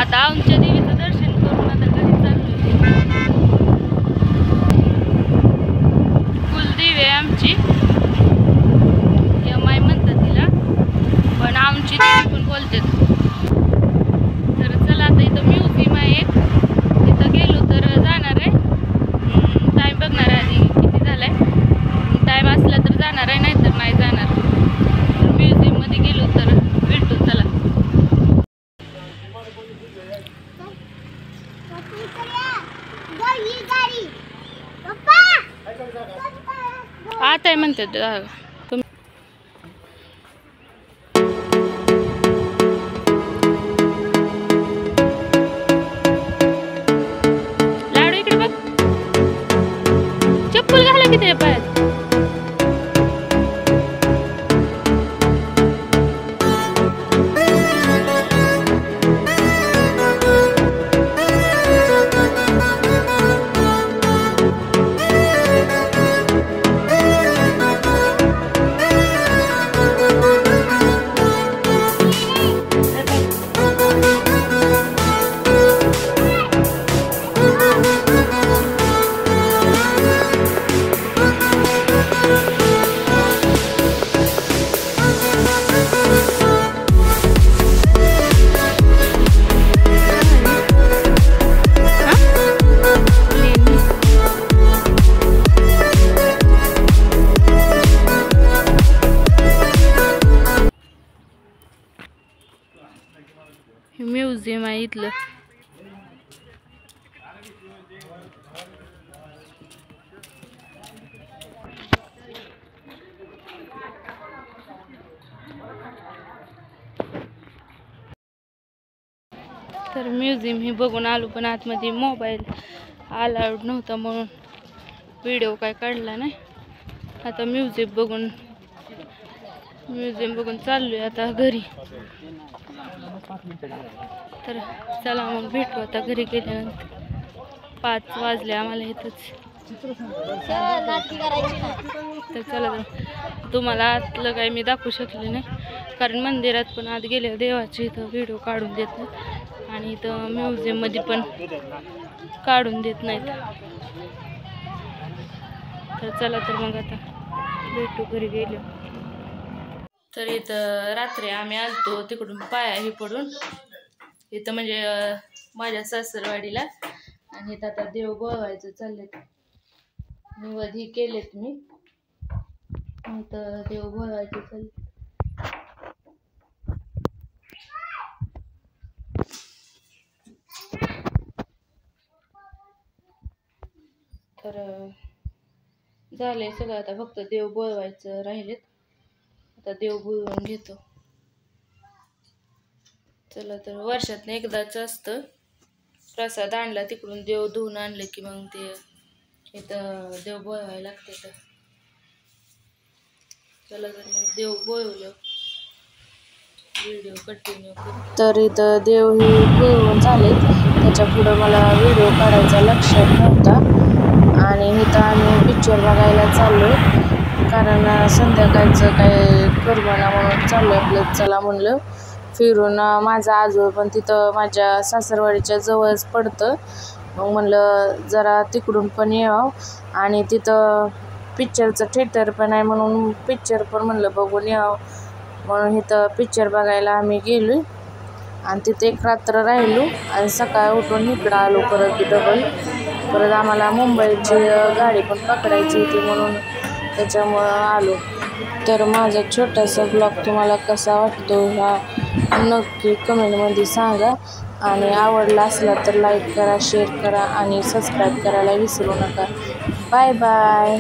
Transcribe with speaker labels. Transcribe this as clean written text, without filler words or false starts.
Speaker 1: आता आमच्या देवीचं दर्शन करून आता घरी चाललोय. कुलदेवी आहे आमची, यमाई म्हणतात तिला, पण आमची देवी पण बोलतात. तर चला आता इथं म्युझियम आहे एक, तिथं गेलो तर जाणार आहे. टाईम बघणार आहे आधी किती झालाय. टाईम असला तर जाणार आहे, नाहीतर नाही जाणार. तर म्युझियम मध्ये गेलो तर भेटू. चला आता म्हणतात लाडू इकडे बघ, चप्पल घाला किती पायात. म्युझियम आहे इथलं. तर म्युझियम हे बघून आलो, पण आतमध्ये मोबाईल अलाउड नव्हता म्हणून व्हिडिओ काय काढला नाही. आता म्युझियम बघून चाललोय आता घरी. तर चला मग भेटू आता घरी गेल्यानंतर. 5 वाजले आम्हाला इथंच. तर चला तुम्हाला आतलं काही मी दाखवू शकले नाही, कारण मंदिरात पण आत गेल्या देवाचे इथं व्हिडिओ काढून देत नाहीत आणि इथं म्युझियम मध्ये पण काढून देत नाहीत. तर चला तर मग आता भेटू घरी गेलो. तर इथं रात्री आम्ही आलतो तिकडून पायाही पडून इथं, म्हणजे माझ्या सासरवाडीला. आणि इथं आता देव बोलवायचं चाललेत, निवद ही केलेत मी. इथं देव बोलवायचं चालले. तर झालंय सगळं, आता फक्त देव बोलवायचं राहिलेत. आता देव बोलवून घेतो. चला तर वर्षातनं एकदाच असतं. प्रसाद आणला तिकडून, देव धुवून आणलं की मग ते इथं देव बोलवायला लागते. तर चला तर मग देव बोलवलं व्हिडिओ कंटिन्यू करू. तर इथं देव हे बोलवून झाले, त्याच्या पुढं मला व्हिडिओ काढायचा लक्षात नव्हता. आणि इथं आम्ही पिक्चर बघायला चाललो, कारण संध्याकाळचं काय करमना म्हणून चाललो आपलं. चला म्हणलं फिरून. माझं आजोळ पण तिथं माझ्या सासरवाडीच्या जवळच पडतं. मग म्हणलं जरा तिकडून पण यावं, आणि तिथं पिक्चरचं थिएटर पण आहे म्हणून पिक्चर पण म्हणलं बघून यावं. म्हणून इथं पिक्चर बघायला आम्ही गेलो आणि तिथे एक रात्र राहिलो आणि सकाळी उठून इकडं आलो परत डबल. परत आम्हाला मुंबईची गाडी पण पकडायची होती म्हणून त्याच्यामुळं आलो. तर माझा छोटासा ब्लॉग तुम्हाला कसा वाटतो हा नक्की कमेंटमध्ये सांगा. आणि आवडला असला तर लाईक करा, शेअर करा आणि सबस्क्राईब करायला विसरू नका. Bye bye.